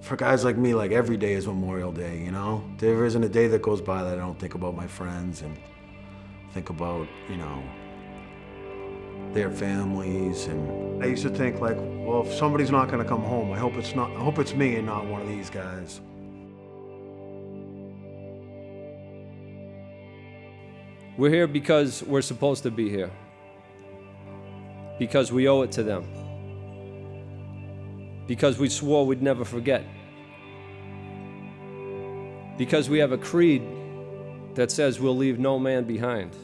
For guys like me, like every day is Memorial Day, you know? There isn't a day that goes by that I don't think about my friends and think about, you know, their families. And I used to think like, well, if somebody's not gonna come home, I hope it's me and not one of these guys. We're here because we're supposed to be here. Because we owe it to them. Because we swore we'd never forget. Because we have a creed that says we'll leave no man behind.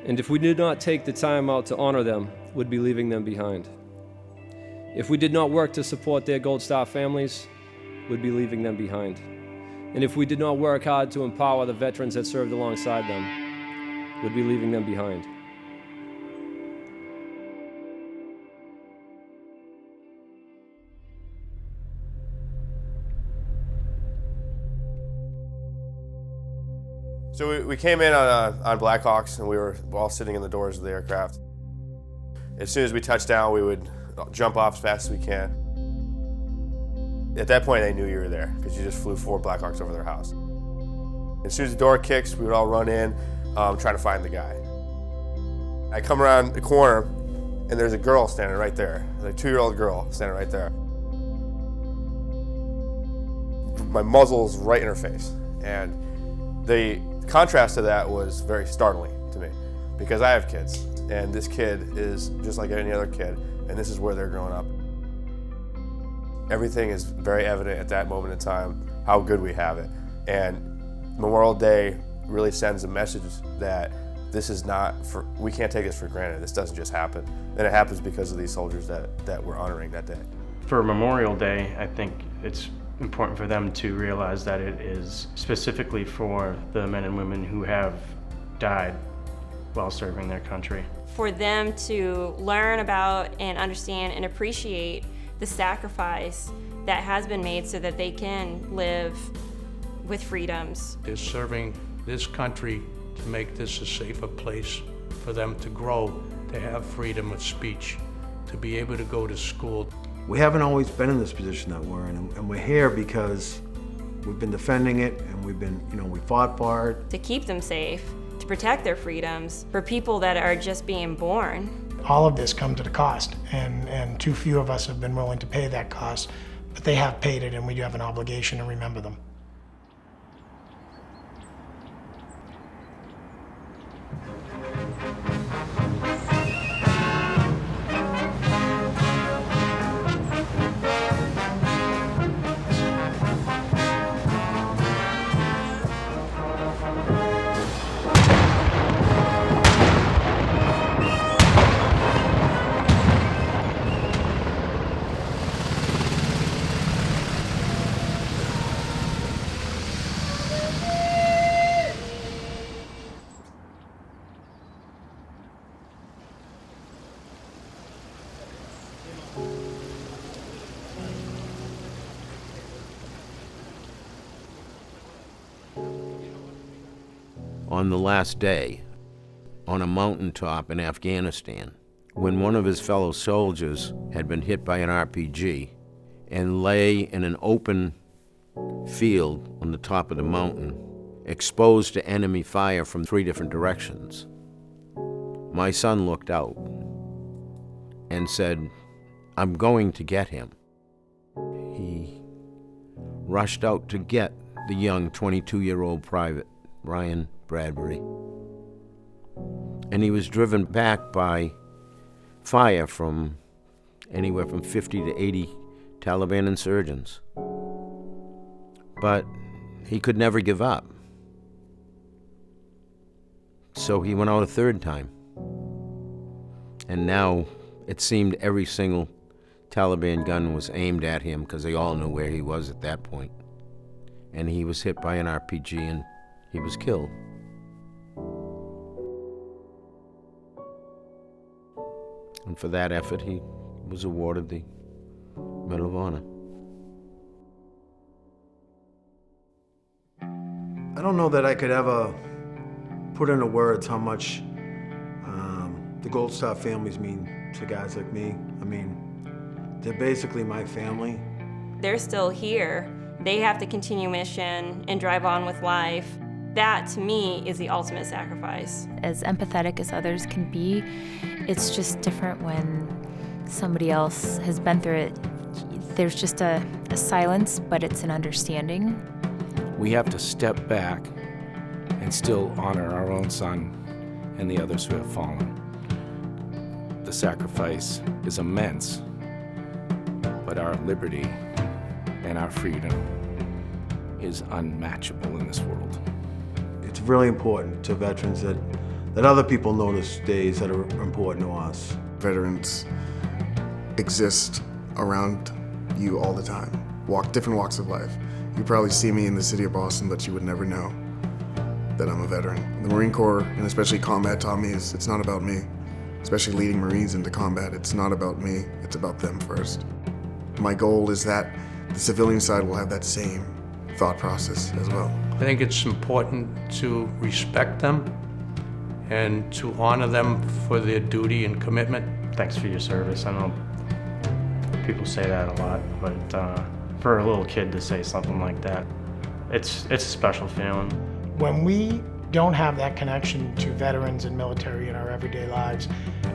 And if we did not take the time out to honor them, we'd be leaving them behind. If we did not work to support their Gold Star families, we'd be leaving them behind. And if we did not work hard to empower the veterans that served alongside them, we'd be leaving them behind. So we came in on Blackhawks, and we were all sitting in the doors of the aircraft. As soon as we touched down, we would jump off as fast as we can. At that point, they knew you were there because you just flew 4 Blackhawks over their house. As soon as the door kicks, we would all run in, trying to find the guy. I come around the corner, and there's a girl standing right there, a 2-year-old girl standing right there. My muzzle's right in her face, and the contrast to that was very startling to me because I have kids, and this kid is just like any other kid, and this is where they're growing up. Everything is very evident at that moment in time how good we have it, and Memorial Day really sends a message that this is not we can't take this for granted. This doesn't just happen, and it happens because of these soldiers that we're honoring that day. For Memorial Day, I think it's important for them to realize that it is specifically for the men and women who have died while serving their country. For them to learn about and understand and appreciate the sacrifice that has been made so that they can live with freedoms. They're serving this country to make this a safer place for them to grow, to have freedom of speech, to be able to go to school. We haven't always been in this position that we're in, and we're here because we've been defending it, and we fought for it. To keep them safe, to protect their freedoms, for people that are just being born. All of this comes at a cost, and too few of us have been willing to pay that cost, but they have paid it, and we do have an obligation to remember them. On the last day, on a mountaintop in Afghanistan, when one of his fellow soldiers had been hit by an RPG and lay in an open field on the top of the mountain, exposed to enemy fire from 3 different directions, my son looked out and said, "I'm going to get him." He rushed out to get the young 22-year-old private, Ryan Bradbury. And he was driven back by fire from anywhere from 50 to 80 Taliban insurgents. But he could never give up. So he went out a 3rd time. And now it seemed every single Taliban gun was aimed at him because they all knew where he was at that point. And he was hit by an RPG and he was killed. And for that effort, he was awarded the Medal of Honor. I don't know that I could ever put into words how much the Gold Star families mean to guys like me. I mean, They're basically my family. They're still here. They have to continue mission and drive on with life. That, to me, is the ultimate sacrifice. As empathetic as others can be, it's just different when somebody else has been through it. There's just a silence, but it's an understanding. We have to step back and still honor our own son and the others who have fallen. The sacrifice is immense, but our liberty and our freedom is unmatchable in this world. It's really important to veterans that other people notice days that are important to us. Veterans exist around you all the time. Different walks of life. You probably see me in the city of Boston, but you would never know that I'm a veteran. The Marine Corps, and especially combat, taught me it's not about me. Especially leading Marines into combat, it's not about me, it's about them first. My goal is that the civilian side will have that same thought process as well. I think it's important to respect them and to honor them for their duty and commitment. Thanks for your service. I know people say that a lot, but for a little kid to say something like that, it's a special feeling. When we don't have that connection to veterans and military in our everyday lives,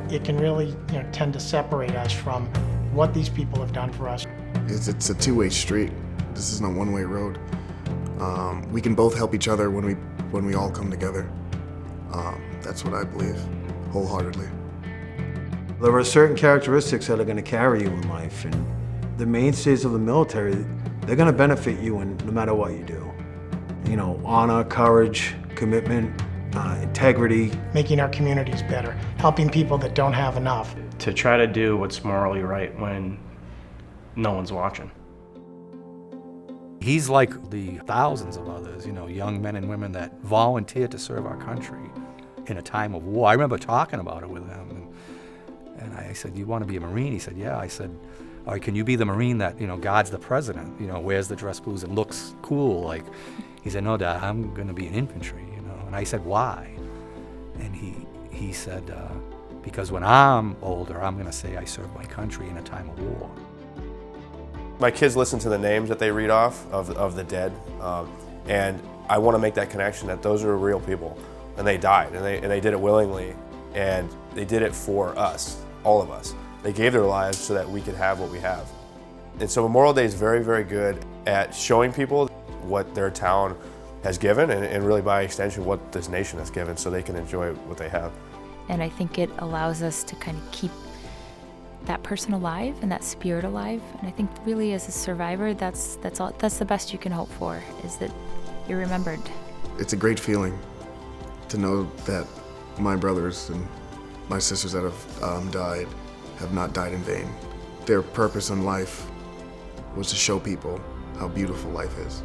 it can really tend to separate us from what these people have done for us. It's a two-way street. This is not a one-way road. We can both help each other when we all come together. That's what I believe, wholeheartedly. There are certain characteristics that are going to carry you in life, and the mainstays of the military, they're going to benefit you no matter what you do. Honor, courage, commitment, integrity. Making our communities better, helping people that don't have enough. To try to do what's morally right when no one's watching. He's like the thousands of others, young men and women that volunteered to serve our country in a time of war. I remember talking about it with him, and I said, "You want to be a Marine?" He said, "Yeah." I said, "All right, can you be the Marine that, guards the president, wears the dress blues and looks cool?" He said, "No, Dad, I'm going to be an infantry, And I said, "Why?" And he said, "Because when I'm older, I'm going to say I served my country in a time of war." My kids listen to the names that they read off of the dead, and I want to make that connection that those are real people, and they died, and they did it willingly, and they did it for us, all of us. They gave their lives so that we could have what we have. And so Memorial Day is very, very good at showing people what their town has given, and really by extension what this nation has given, so they can enjoy what they have. And I think it allows us to kind of keep that person alive and that spirit alive. And I think really as a survivor, that's the best you can hope for, is that you're remembered. It's a great feeling to know that my brothers and my sisters that have died have not died in vain. Their purpose in life was to show people how beautiful life is.